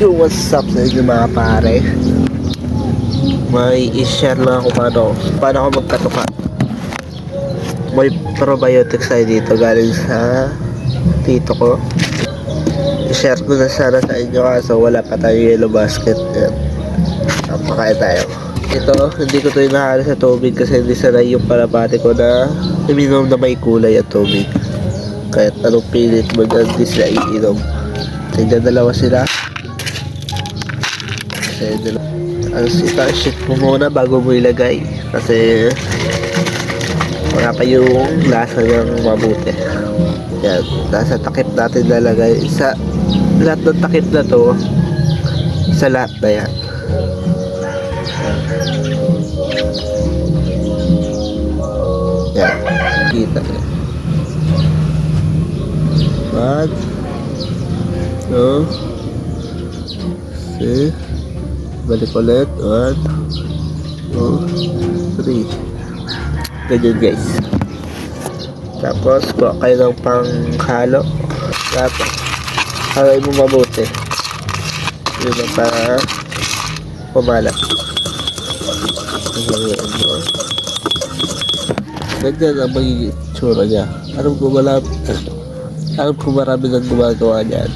Yo, what's up sa inyo mga pare? May i-share lang ako paano ako magkatuka. May probiotics tayo dito galing sa tito ko. I-share ko na sana sa inyo kaso wala pa tayo yellow basket. Yan. Pakain tayo. Ito, hindi ko ito inahalo sa tubig kasi hindi sanay yung palapati ko na uminom na may kulay at tubig. Kahit anong pilit mo dyan, hindi sila iinom. Tignan dalawa sila. Ita-shit mo muna bago mo ilagay kasi wala pa yung lasa ng mabuti. Yan, nasa takip natin lalagay sa lahat ng takip na to, sa lahat na yan. Yan, kita nyo. 1, 2, 3. Balik ulit. 1, 2, 3. Ganyan guys. Tapos kuha kayo ng panghalo. Tapos haloy mo mabuti. Yun na para pumalat. Ganyan ang magiging tsura niya. Alam ko marami nang gumagawa niyan.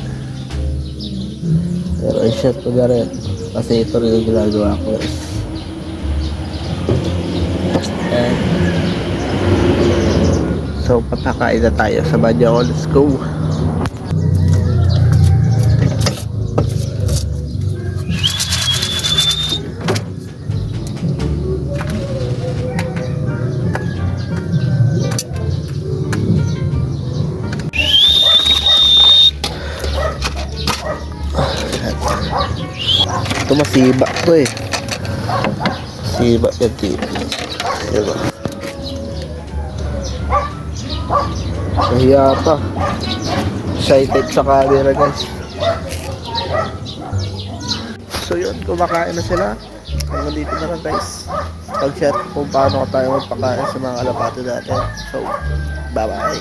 Pero i-share ko na rin kasi ito rin ang ginagawa ko. And so patakain na tayo sa banyo. Let's go. Ito masiba to eh. Masiba yan dito. Diba? Nahiya pa. Excited sa camera guys. So yun, kumakain na sila. Hanggang dito na lang guys. Pag-share kung paano tayo magpakain sa mga kalapati natin. So, bye bye.